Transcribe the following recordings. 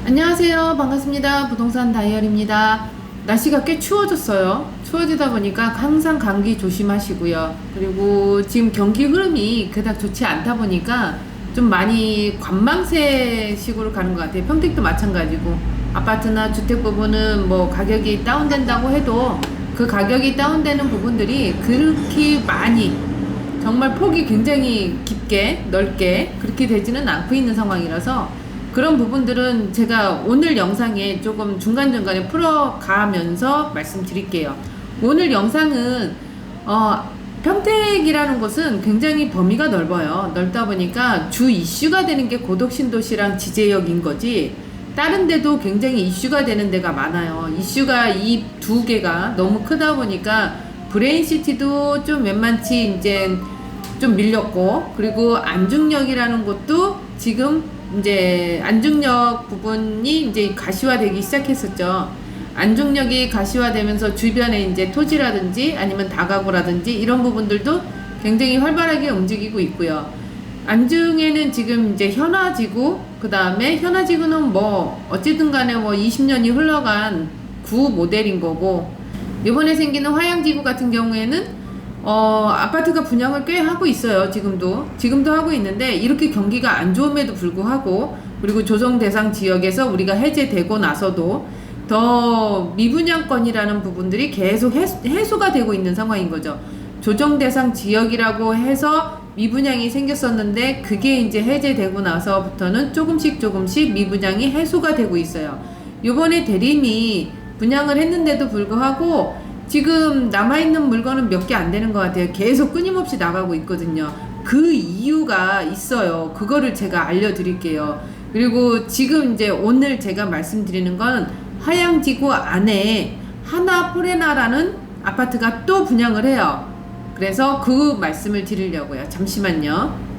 안녕하세요. 반갑습니다. 부동산 다이어리입니다. 날씨가 꽤 추워졌어요. 추워지다 보니까 항상 감기 조심하시고요. 그리고 지금 경기 흐름이 그닥 좋지 않다 보니까 좀 많이 관망세식으로 가는 것 같아요. 평택도 마찬가지고 아파트나 주택 부분은 뭐 가격이 다운된다고 해도 그 가격이 다운되는 부분들이 그렇게 많이 정말 폭이 굉장히 깊게 넓게 그렇게 되지는 않고 있는 상황이라서 그런 부분들은 제가 오늘 영상에 조금 중간중간에 풀어가면서 말씀드릴게요. 오늘 영상은 평택이라는 곳은 굉장히 범위가 넓어요. 넓다 보니까 주 이슈가 되는 게 고덕신도시랑 지제역인 거지 다른 데도 굉장히 이슈가 되는 데가 많아요. 이슈가 이 두 개가 너무 크다 보니까 브레인시티도 좀 웬만치 이제 좀 밀렸고, 그리고 안중역이라는 곳도 지금 이제 안중역 부분이 이제 가시화되기 시작했었죠. 안중역이 가시화되면서 주변에 이제 토지라든지 아니면 다가구라든지 이런 부분들도 굉장히 활발하게 움직이고 있고요. 안중에는 지금 이제 현아지구, 그 다음에 현아지구는 뭐 어쨌든 간에 뭐 20년이 흘러간 구 모델인 거고, 이번에 생기는 화양지구 같은 경우에는 아파트가 분양을 꽤 하고 있어요. 지금도 하고 있는데, 이렇게 경기가 안 좋음에도 불구하고, 그리고 조정 대상 지역에서 우리가 해제되고 나서도 더 미분양권이라는 부분들이 계속 해소가 되고 있는 상황인 거죠. 조정 대상 지역이라고 해서 미분양이 생겼었는데, 그게 이제 해제되고 나서부터는 조금씩 미분양이 해소가 되고 있어요. 요번에 대림이 분양을 했는데도 불구하고 지금 남아있는 물건은 몇 개 안 되는 것 같아요. 계속 끊임없이 나가고 있거든요. 그 이유가 있어요. 그거를 제가 알려드릴게요. 그리고 지금 이제 오늘 제가 말씀드리는 건 화양지구 안에 하나포레나라는 아파트가 또 분양을 해요. 그래서 그 말씀을 드리려고요. 잠시만요.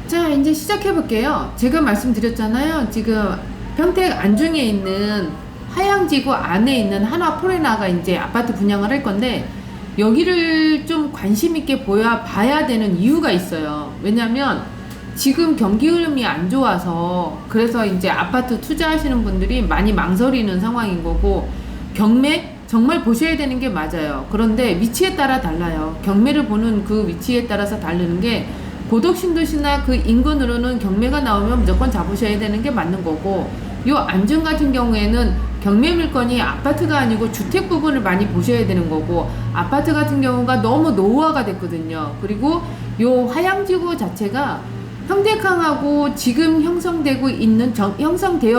자, 이제 시작해 볼게요. 제가 말씀드렸잖아요. 지금 평택 안중에 있는 화양지구 안에 있는 하나포레나가 이제 아파트 분양을 할 건데, 여기를 좀 관심 있게 봐야 되는 이유가 있어요. 왜냐면 지금 경기 흐름이 안 좋아서, 그래서 이제 아파트 투자하시는 분들이 많이 망설이는 상황인 거고, 경매 정말 보셔야 되는 게 맞아요. 그런데 위치에 따라 달라요. 경매를 보는 그 위치에 따라서 다르는 게, 고덕신도시나 그 인근으로는 경매가 나오면 무조건 잡으셔야 되는 게 맞는 거고, 요 안중 같은 경우에는 경매 물건이 아파트가 아니고 주택 부분을 많이 보셔야 되는 거고, 아파트 같은 경우가 너무 노후화가 됐거든요. 그리고 요 화양지구 자체가 평택항하고 지금 형성되어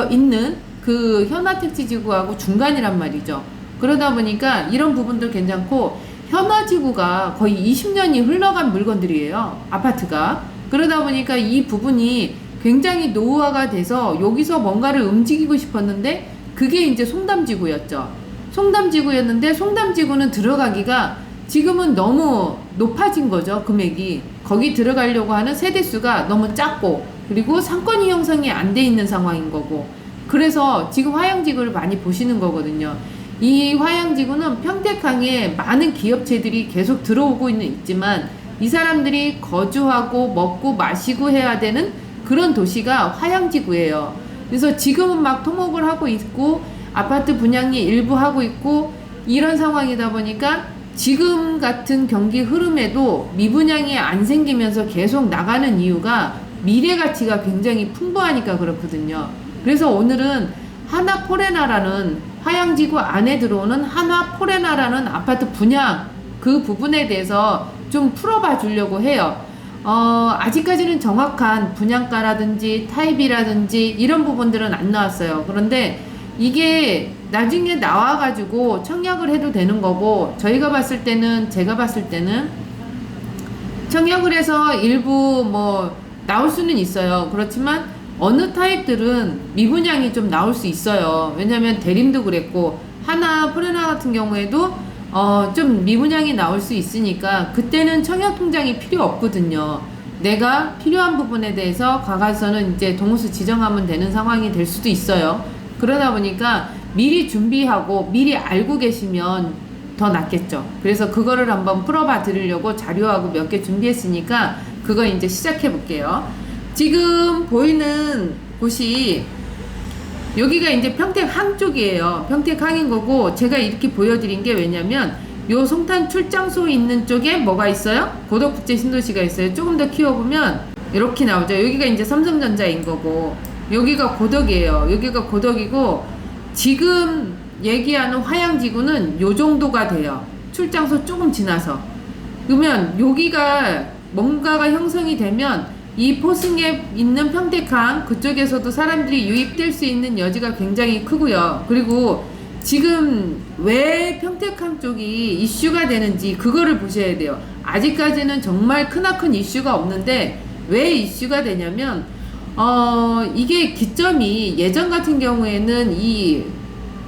있는 그 현아택지지구하고 중간이란 말이죠. 그러다 보니까 이런 부분도 괜찮고, 현아지구가 거의 20년이 흘러간 물건들이에요. 아파트가. 그러다 보니까 이 부분이 굉장히 노후화가 돼서 여기서 뭔가를 움직이고 싶었는데, 그게 이제 송담지구였죠. 송담지구였는데, 송담지구는 들어가기가 지금은 너무 높아진 거죠. 금액이. 거기 들어가려고 하는 세대수가 너무 작고, 그리고 상권이 형성이 안 돼 있는 상황인 거고, 그래서 지금 화양지구를 많이 보시는 거거든요. 이 화양지구는 평택항에 많은 기업체들이 계속 들어오고 있지만, 이 사람들이 거주하고 먹고 마시고 해야 되는 그런 도시가 화양지구예요. 그래서 지금은 막 통업을 하고 있고 아파트 분양이 일부 하고 있고 이런 상황이다 보니까, 지금 같은 경기 흐름에도 미분양이 안 생기면서 계속 나가는 이유가 미래 가치가 굉장히 풍부하니까 그렇거든요. 그래서 오늘은 하나포레나라는, 화양지구 안에 들어오는 하나포레나라는 아파트 분양, 그 부분에 대해서 좀 풀어봐 주려고 해요. 아직까지는 정확한 분양가라든지 타입이라든지 이런 부분들은 안 나왔어요. 그런데 이게 나중에 나와가지고 청약을 해도 되는 거고, 제가 봤을 때는 청약을 해서 일부 뭐 나올 수는 있어요. 그렇지만 어느 타입들은 미분양이 좀 나올 수 있어요. 왜냐면 대림도 그랬고, 하나포레나 같은 경우에도 좀 미분양이 나올 수 있으니까 그때는 청약통장이 필요 없거든요. 내가 필요한 부분에 대해서 가가서는 이제 동호수 지정하면 되는 상황이 될 수도 있어요. 그러다 보니까 미리 준비하고 미리 알고 계시면 더 낫겠죠. 그래서 그거를 한번 풀어봐 드리려고 자료하고 몇 개 준비했으니까 그거 이제 시작해 볼게요. 지금 보이는 곳이 여기가 이제 평택항 쪽이에요. 평택항인 거고, 제가 이렇게 보여드린 게 왜냐면 요 송탄 출장소 있는 쪽에 뭐가 있어요? 고덕국제 신도시가 있어요. 조금 더 키워보면 이렇게 나오죠. 여기가 이제 삼성전자인 거고, 여기가 고덕이에요. 여기가 고덕이고, 지금 얘기하는 화양지구는 요 정도가 돼요. 출장소 조금 지나서. 그러면 여기가 뭔가가 형성이 되면 이 포승에 있는 평택항 그쪽에서도 사람들이 유입될 수 있는 여지가 굉장히 크고요. 그리고 지금 왜 평택항 쪽이 이슈가 되는지 그거를 보셔야 돼요. 아직까지는 정말 크나큰 이슈가 없는데 왜 이슈가 되냐면 이게 기점이 예전 같은 경우에는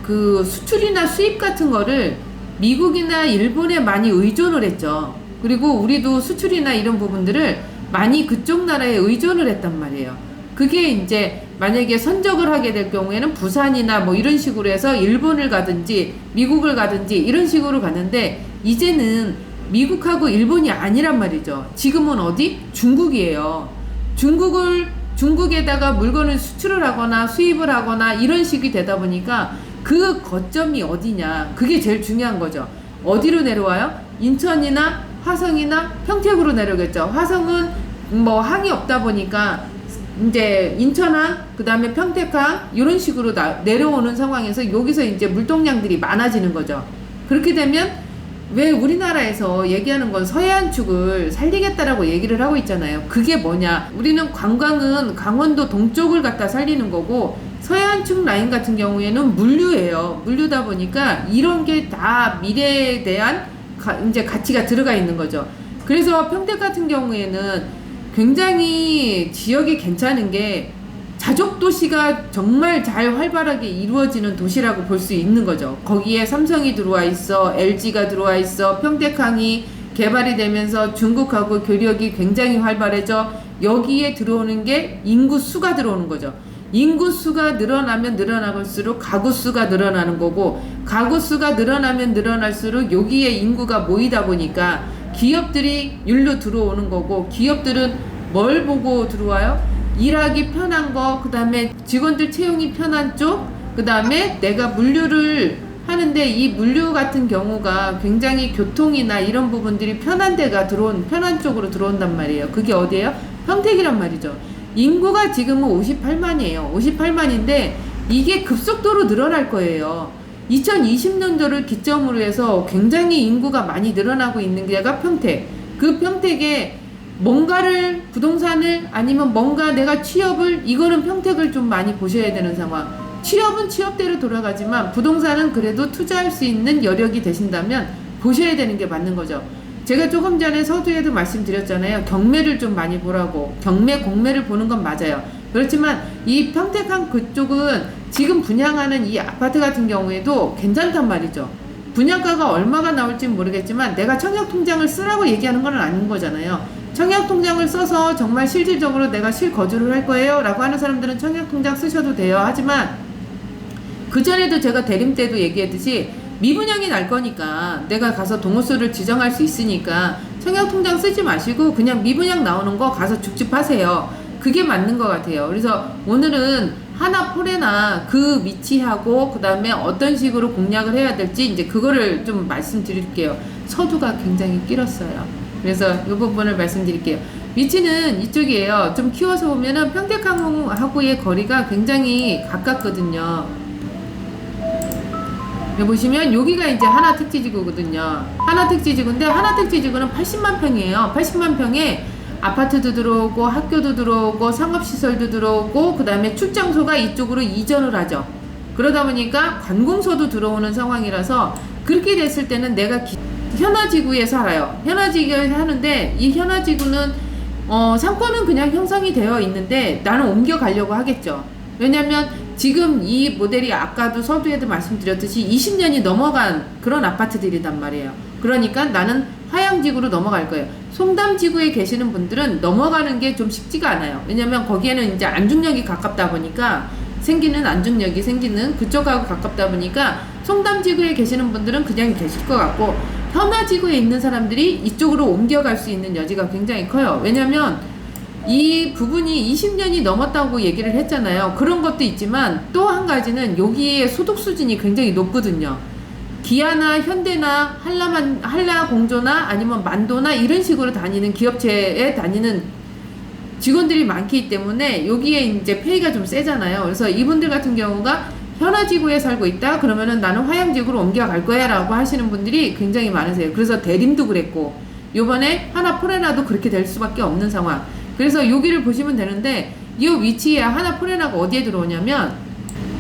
그 수출이나 수입 같은 거를 미국이나 일본에 많이 의존을 했죠. 그리고 우리도 수출이나 이런 부분들을 많이 그쪽 나라에 의존을 했단 말이에요. 그게 이제 만약에 선적을 하게 될 경우에는 부산이나 뭐 이런 식으로 해서 일본을 가든지 미국을 가든지 이런 식으로 가는데, 이제는 미국하고 일본이 아니란 말이죠. 지금은 어디? 중국이에요. 중국에다가 물건을 수출을 하거나 수입을 하거나 이런 식이 되다 보니까 그 거점이 어디냐, 그게 제일 중요한 거죠. 어디로 내려와요? 인천이나 화성이나 평택으로 내려오겠죠. 화성은 뭐 항이 없다 보니까 이제 인천항, 그 다음에 평택항 이런 식으로 내려오는 상황에서 여기서 이제 물동량들이 많아지는 거죠. 그렇게 되면 왜 우리나라에서 얘기하는 건 서해안축을 살리겠다라고 얘기를 하고 있잖아요. 그게 뭐냐, 우리는 관광은 강원도 동쪽을 갖다 살리는 거고, 서해안축 라인 같은 경우에는 물류예요. 물류다 보니까 이런 게 다 미래에 대한 이제 가치가 들어가 있는 거죠. 그래서 평택 같은 경우에는 굉장히 지역이 괜찮은 게 자족 도시가 정말 잘 활발하게 이루어지는 도시라고 볼 수 있는 거죠. 거기에 삼성이 들어와 있어, LG가 들어와 있어, 평택항이 개발이 되면서 중국하고 교역이 굉장히 활발해져. 여기에 들어오는 게 인구 수가 들어오는 거죠. 인구 수가 늘어나면 늘어날수록 가구 수가 늘어나는 거고, 가구 수가 늘어나면 늘어날수록 여기에 인구가 모이다 보니까 기업들이 일로 들어오는 거고, 기업들은 뭘 보고 들어와요? 일하기 편한 거, 그 다음에 직원들 채용이 편한 쪽, 그 다음에 내가 물류를 하는데 이 물류 같은 경우가 굉장히 교통이나 이런 부분들이 편한 편한 쪽으로 들어온단 말이에요. 그게 어디예요? 평택이란 말이죠. 인구가 지금은 58만이에요. 58만인데 이게 급속도로 늘어날 거예요. 2020년도를 기점으로 해서 굉장히 인구가 많이 늘어나고 있는 데가 평택. 그 평택에 뭔가를, 부동산을, 아니면 뭔가 내가 취업을, 이거는 평택을 좀 많이 보셔야 되는 상황. 취업은 취업대로 돌아가지만 부동산은 그래도 투자할 수 있는 여력이 되신다면 보셔야 되는 게 맞는 거죠. 제가 조금 전에 서두에도 말씀드렸잖아요. 경매를 좀 많이 보라고. 경매, 공매를 보는 건 맞아요. 그렇지만 이 평택항 그쪽은 지금 분양하는 이 아파트 같은 경우에도 괜찮단 말이죠. 분양가가 얼마가 나올지는 모르겠지만 내가 청약통장을 쓰라고 얘기하는 건 아닌 거잖아요. 청약통장을 써서 정말 실질적으로 내가 실거주를 할 거예요 라고 하는 사람들은 청약통장 쓰셔도 돼요. 하지만 그전에도 제가 대림 때도 얘기했듯이 미분양이 날 거니까 내가 가서 동호수를 지정할 수 있으니까 청약통장 쓰지 마시고 그냥 미분양 나오는 거 가서 죽집하세요. 그게 맞는 것 같아요. 그래서 오늘은 하나포레나 그 위치하고 그 다음에 어떤 식으로 공략을 해야 될지 이제 그거를 좀 말씀드릴게요. 서두가 굉장히 길었어요. 그래서 이 부분을 말씀드릴게요. 위치는 이쪽이에요. 좀 키워서 보면은 평택항하고의 거리가 굉장히 가깝거든요. 여기 보시면 여기가 이제 하나택지지구거든요. 하나택지지구인데 하나택지지구는 80만 평이에요. 80만 평에 아파트도 들어오고 학교도 들어오고 상업시설도 들어오고 그 다음에 출장소가 이쪽으로 이전을 하죠. 그러다 보니까 관공서도 들어오는 상황이라서 그렇게 됐을 때는 내가 현아지구에 살아요. 현아지구에 사는데 이 현아지구는 상권은 그냥 형성이 되어 있는데 나는 옮겨가려고 하겠죠. 왜냐면 지금 이 모델이 아까도 서두에도 말씀드렸듯이 20년이 넘어간 그런 아파트들이단 말이에요. 그러니까 나는 화양지구로 넘어갈 거예요. 송담지구에 계시는 분들은 넘어가는 게 좀 쉽지가 않아요. 왜냐면 거기에는 이제 안중역이 가깝다 보니까 안중역이 생기는 그쪽하고 가깝다 보니까 송담지구에 계시는 분들은 그냥 계실 것 같고, 현화지구에 있는 사람들이 이쪽으로 옮겨갈 수 있는 여지가 굉장히 커요. 왜냐면 이 부분이 20년이 넘었다고 얘기를 했잖아요. 그런 것도 있지만 또 한 가지는 여기에 소득 수준이 굉장히 높거든요. 기아나 현대나 한라공조나 아니면 만도나 이런 식으로 다니는 기업체에 다니는 직원들이 많기 때문에 여기에 이제 페이가 좀 세잖아요. 그래서 이분들 같은 경우가 현아지구에 살고 있다 그러면은 나는 화양지구로 옮겨갈 거야 라고 하시는 분들이 굉장히 많으세요. 그래서 대림도 그랬고 요번에 하나포레나도 그렇게 될 수밖에 없는 상황. 그래서 여기를 보시면 되는데 이 위치에 하나포레나가 어디에 들어오냐면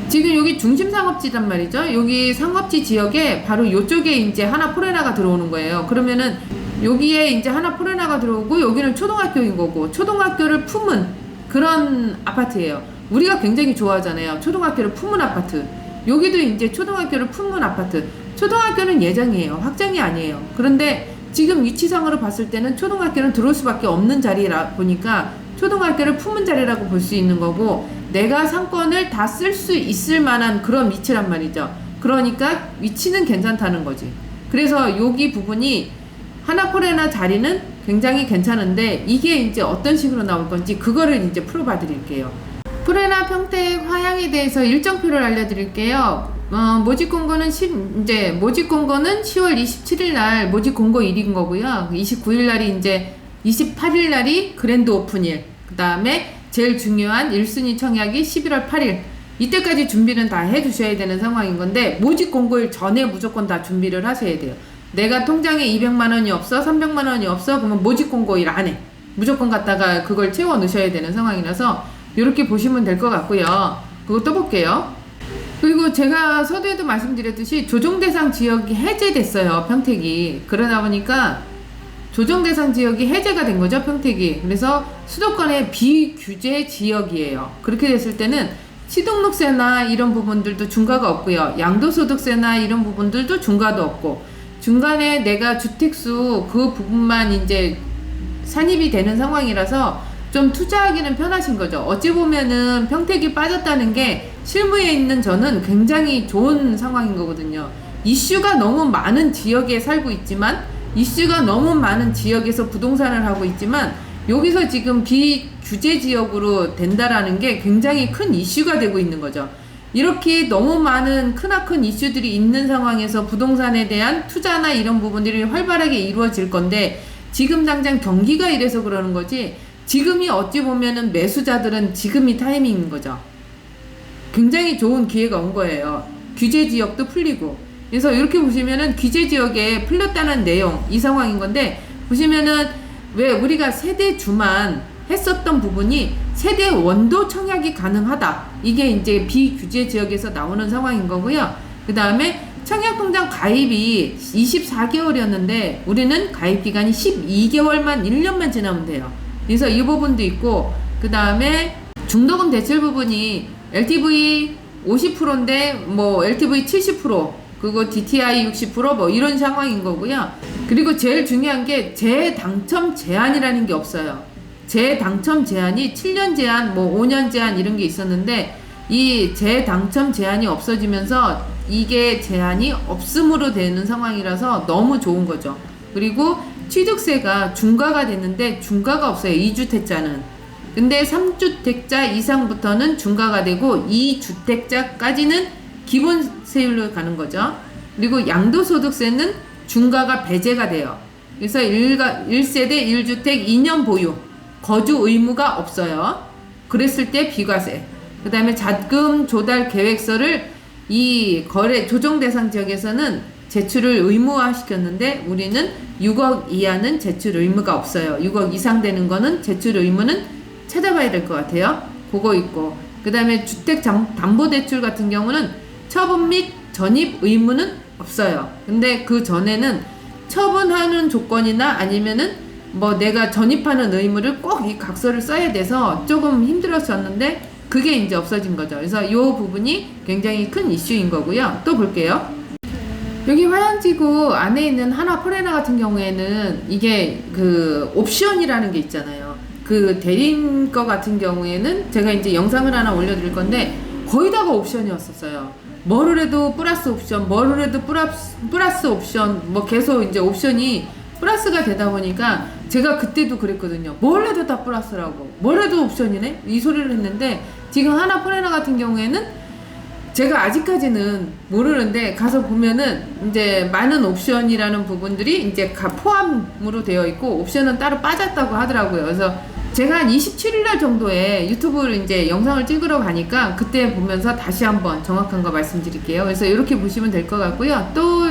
지금 여기 중심상업지단 말이죠. 여기 상업지 지역에 바로 이쪽에 이제 하나포레나가 들어오는 거예요. 그러면은 여기에 이제 하나포레나가 들어오고 여기는 초등학교인 거고 초등학교를 품은 그런 아파트예요. 우리가 굉장히 좋아하잖아요. 초등학교를 품은 아파트. 여기도 이제 초등학교를 품은 아파트. 초등학교는 예정이에요. 확장이 아니에요. 그런데 지금 위치상으로 봤을 때는 초등학교는 들어올 수밖에 없는 자리라 보니까 초등학교를 품은 자리라고 볼 수 있는 거고 내가 상권을 다 쓸 수 있을 만한 그런 위치란 말이죠. 그러니까 위치는 괜찮다는 거지. 그래서 여기 부분이 하나포레나 자리는 굉장히 괜찮은데 이게 이제 어떤 식으로 나올 건지 그거를 이제 풀어봐 드릴게요. 포레나 평택 화양에 대해서 일정표를 알려드릴게요. 모집 공고는 모집 공고는 10월 27일 날 모집 공고일인 거고요. 29일 날이 이제 28일 날이 그랜드 오픈일. 그 다음에 제일 중요한 1순위 청약이 11월 8일. 이때까지 준비는 다 해주셔야 되는 상황인 건데 모집 공고일 전에 무조건 다 준비를 하셔야 돼요. 내가 통장에 200만 원이 없어, 300만 원이 없어, 그러면 모집 공고일 안에 무조건 갖다가 그걸 채워 넣으셔야 되는 상황이라서 이렇게 보시면 될 것 같고요. 그거 또 볼게요. 그리고 제가 서두에도 말씀드렸듯이 조정대상 지역이 해제됐어요. 평택이. 그러다 보니까 조정대상 지역이 해제가 된 거죠. 평택이. 그래서 수도권의 비규제 지역이에요. 그렇게 됐을 때는 시등록세나 이런 부분들도 중과가 없고요. 양도소득세나 이런 부분들도 중과도 없고 중간에 내가 주택수 그 부분만 이제 산입이 되는 상황이라서 좀 투자하기는 편하신 거죠. 어찌 보면은 평택이 빠졌다는 게 실무에 있는 저는 굉장히 좋은 상황인 거거든요. 이슈가 너무 많은 지역에 살고 있지만 이슈가 너무 많은 지역에서 부동산을 하고 있지만 여기서 지금 비규제 지역으로 된다라는 게 굉장히 큰 이슈가 되고 있는 거죠. 이렇게 너무 많은 크나큰 이슈들이 있는 상황에서 부동산에 대한 투자나 이런 부분들이 활발하게 이루어질 건데 지금 당장 경기가 이래서 그러는 거지 지금이 어찌 보면은 매수자들은 지금이 타이밍인 거죠. 굉장히 좋은 기회가 온 거예요. 규제 지역도 풀리고. 그래서 이렇게 보시면은 규제 지역에 풀렸다는 내용, 이 상황인 건데, 보시면은 왜 우리가 세대주만 했었던 부분이 세대원도 청약이 가능하다. 이게 이제 비규제 지역에서 나오는 상황인 거고요. 그 다음에 청약통장 가입이 24개월이었는데, 우리는 가입 기간이 12개월만, 1년만 지나면 돼요. 그래서 이 부분도 있고 그 다음에 중도금 대출 부분이 LTV 50%인데 뭐 LTV 70% 그리고 DTI 60% 뭐 이런 상황인 거고요. 그리고 제일 중요한 게 재당첨 제한이라는 게 없어요. 재당첨 제한이 7년 제한 뭐 5년 제한 이런 게 있었는데 이 재당첨 제한이 없어지면서 이게 제한이 없음으로 되는 상황이라서 너무 좋은 거죠. 그리고 취득세가 중과가 됐는데 중과가 없어요. 2주택자는. 근데 3주택자 이상부터는 중과가 되고 2주택자까지는 기본 세율로 가는 거죠. 그리고 양도소득세는 중과가 배제가 돼요. 그래서 1세대 1주택 2년 보유 거주 의무가 없어요. 그랬을 때 비과세. 그 다음에 자금 조달 계획서를 이 거래 조정 대상 지역에서는 제출을 의무화 시켰는데 우리는 6억 이하는 제출 의무가 없어요. 6억 이상 되는 거는 제출 의무는 찾아봐야 될 것 같아요. 그거 있고 그 다음에 주택담보대출 같은 경우는 처분 및 전입 의무는 없어요. 근데 그 전에는 처분하는 조건이나 아니면은 뭐 내가 전입하는 의무를 꼭 이 각서를 써야 돼서 조금 힘들었었는데 그게 이제 없어진 거죠. 그래서 이 부분이 굉장히 큰 이슈인 거고요. 또 볼게요. 여기 화양지구 안에 있는 하나포레나 같은 경우에는 이게 그 옵션이라는 게 있잖아요. 그 대림 거 같은 경우에는 제가 이제 영상을 하나 올려드릴 건데 거의 다가 옵션이었었어요. 뭐를 해도 플러스 옵션, 뭐를 해도 플러스 옵션, 뭐 계속 이제 옵션이 플러스가 되다 보니까 제가 그때도 그랬거든요. 뭘 해도 다 플러스라고, 뭘 해도 옵션이네? 이 소리를 했는데 지금 하나 포레나 같은 경우에는 제가 아직까지는 모르는데 가서 보면은 이제 많은 옵션이라는 부분들이 이제 포함으로 되어 있고 옵션은 따로 빠졌다고 하더라고요. 그래서 제가 한 27일날 정도에 유튜브를 이제 영상을 찍으러 가니까 그때 보면서 다시 한번 정확한 거 말씀드릴게요. 그래서 이렇게 보시면 될 것 같고요. 또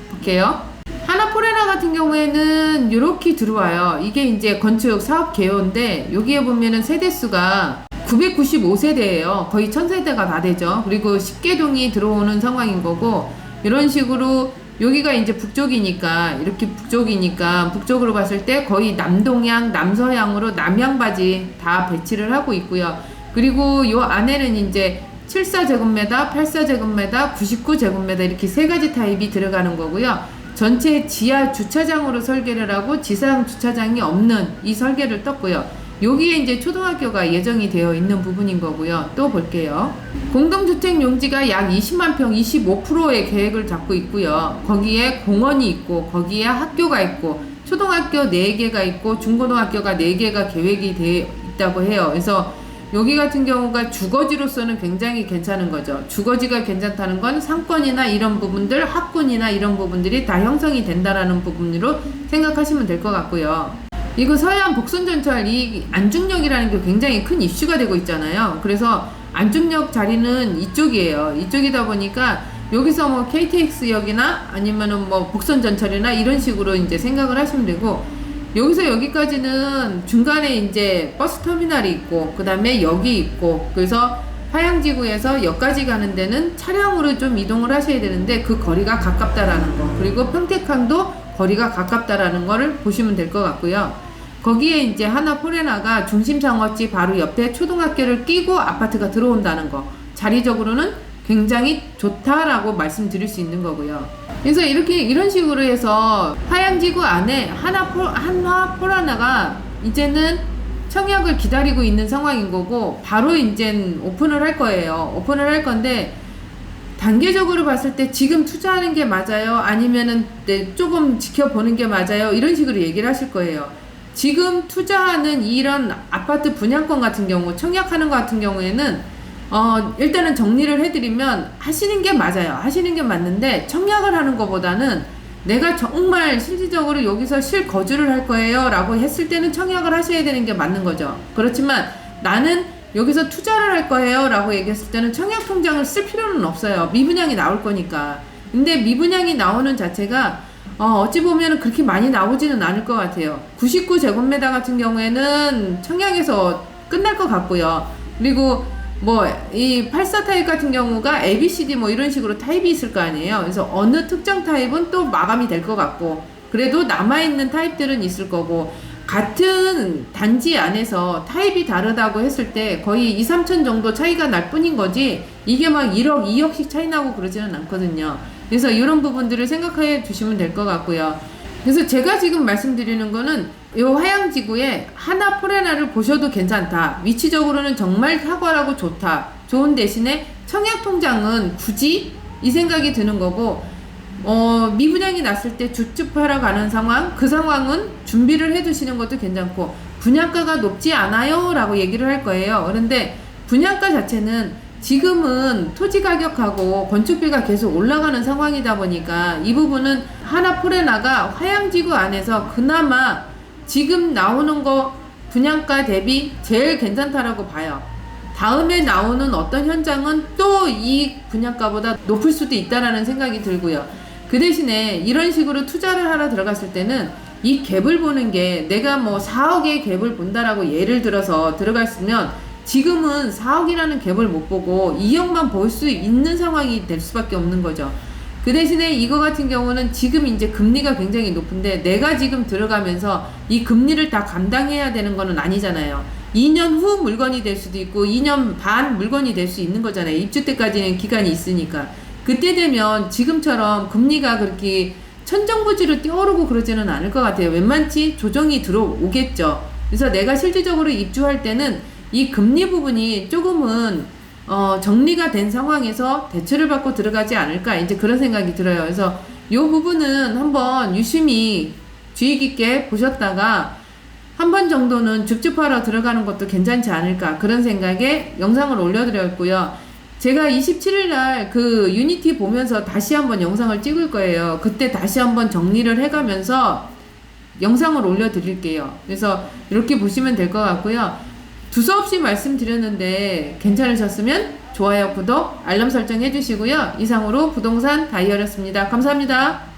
볼게요. 하나 포레나 같은 경우에는 이렇게 들어와요. 이게 이제 건축 사업 개요인데 여기에 보면은 세대수가 995세대예요. 거의 1000세대가 다 되죠. 그리고 10개동이 들어오는 상황인 거고, 이런 식으로 여기가 이제 북쪽이니까, 이렇게 북쪽이니까 북쪽으로 봤을 때 거의 남동향, 남서향으로 남향바지 다 배치를 하고 있고요. 그리고 요 안에는 이제 74제곱미터, 84제곱미터, 99제곱미터 이렇게 세 가지 타입이 들어가는 거고요. 전체 지하 주차장으로 설계를 하고 지상 주차장이 없는 이 설계를 떴고요. 여기에 이제 초등학교가 예정이 되어 있는 부분인 거고요. 또 볼게요. 공동주택 용지가 약 20만 평, 25%의 계획을 잡고 있고요. 거기에 공원이 있고, 거기에 학교가 있고, 초등학교 4개가 있고, 중고등학교가 4개가 계획이 되어 있다고 해요. 그래서 여기 같은 경우가 주거지로서는 굉장히 괜찮은 거죠. 주거지가 괜찮다는 건 상권이나 이런 부분들, 학군이나 이런 부분들이 다 형성이 된다라는 부분으로 생각하시면 될 것 같고요. 이거 서해안 복선전철 이 안중역이라는 게 굉장히 큰 이슈가 되고 있잖아요. 그래서 안중역 자리는 이쪽이에요. 이쪽이다 보니까 여기서 뭐 KTX역이나 아니면은 뭐 복선전철이나 이런 식으로 이제 생각을 하시면 되고, 여기서 여기까지는 중간에 이제 버스 터미널이 있고 그 다음에 역이 있고, 그래서 화양지구에서 역까지 가는 데는 차량으로 좀 이동을 하셔야 되는데 그 거리가 가깝다라는 거, 그리고 평택항도 거리가 가깝다라는 거를 보시면 될 것 같고요. 거기에 이제 하나 포레나가 중심 상업지 바로 옆에 초등학교를 끼고 아파트가 들어온다는 거, 자리적으로는 굉장히 좋다라고 말씀드릴 수 있는 거고요. 그래서 이런 식으로 해서 화양지구 안에 하나 포레나가 이제는 청약을 기다리고 있는 상황인 거고, 바로 이제 오픈을 할 거예요. 오픈을 할 건데 단계적으로 봤을 때 지금 투자하는 게 맞아요? 아니면은 조금 지켜보는 게 맞아요? 이런 식으로 얘기를 하실 거예요. 지금 투자하는 이런 아파트 분양권 같은 경우, 청약하는 것 같은 경우에는 일단은 정리를 해드리면 하시는 게 맞아요. 하시는 게 맞는데 청약을 하는 것보다는 내가 정말 실질적으로 여기서 실거주를 할 거예요 라고 했을 때는 청약을 하셔야 되는 게 맞는 거죠. 그렇지만 나는 여기서 투자를 할 거예요 라고 얘기했을 때는 청약통장을 쓸 필요는 없어요. 미분양이 나올 거니까. 근데 미분양이 나오는 자체가 어찌 보면 그렇게 많이 나오지는 않을 것 같아요. 99제곱미터 같은 경우에는 청약에서 끝날 것 같고요. 그리고 뭐 이 84 타입 같은 경우가 ABCD 뭐 이런 식으로 타입이 있을 거 아니에요. 그래서 어느 특정 타입은 또 마감이 될 것 같고, 그래도 남아있는 타입들은 있을 거고, 같은 단지 안에서 타입이 다르다고 했을 때 거의 2, 3천 정도 차이가 날 뿐인 거지, 이게 막 1억, 2억씩 차이 나고 그러지는 않거든요. 그래서 이런 부분들을 생각해 주시면 될 것 같고요. 그래서 제가 지금 말씀드리는 거는 이 화양지구에 하나 포레나를 보셔도 괜찮다. 위치적으로는 정말 탁월하고 좋다. 좋은 대신에 청약통장은 굳이 이 생각이 드는 거고, 미분양이 났을 때 주축하러 가는 상황, 그 상황은 준비를 해 두시는 것도 괜찮고, 분양가가 높지 않아요 라고 얘기를 할 거예요. 그런데 분양가 자체는 지금은 토지 가격하고 건축비가 계속 올라가는 상황이다 보니까 이 부분은 하나 포레나가 화양지구 안에서 그나마 지금 나오는 거 분양가 대비 제일 괜찮다라고 봐요. 다음에 나오는 어떤 현장은 또 이 분양가보다 높을 수도 있다라는 생각이 들고요. 그 대신에 이런 식으로 투자를 하러 들어갔을 때는 이 갭을 보는 게, 내가 뭐 4억의 갭을 본다라고 예를 들어서 들어갔으면 지금은 4억이라는 갭을 못 보고 2억만 볼 수 있는 상황이 될 수밖에 없는 거죠. 그 대신에 이거 같은 경우는 지금 이제 금리가 굉장히 높은데 내가 지금 들어가면서 이 금리를 다 감당해야 되는 거는 아니잖아요. 2년 후 물건이 될 수도 있고 2년 반 물건이 될 수 있는 거잖아요. 입주 때까지는 기간이 있으니까. 그때 되면 지금처럼 금리가 그렇게 천정부지로 뛰어오르고 그러지는 않을 것 같아요. 웬만치 조정이 들어오겠죠. 그래서 내가 실질적으로 입주할 때는 이 금리 부분이 조금은 정리가 된 상황에서 대출을 받고 들어가지 않을까 이제 그런 생각이 들어요. 그래서 이 부분은 한번 유심히 주의 깊게 보셨다가 한 번 정도는 줍줍하러 들어가는 것도 괜찮지 않을까 그런 생각에 영상을 올려드렸고요. 제가 27일날 그 유니티 보면서 다시 한번 영상을 찍을 거예요. 그때 다시 한번 정리를 해가면서 영상을 올려드릴게요. 그래서 이렇게 보시면 될 것 같고요. 두서없이 말씀드렸는데 괜찮으셨으면 좋아요, 구독, 알람 설정 해주시고요. 이상으로 부동산 다이어리였습니다. 감사합니다.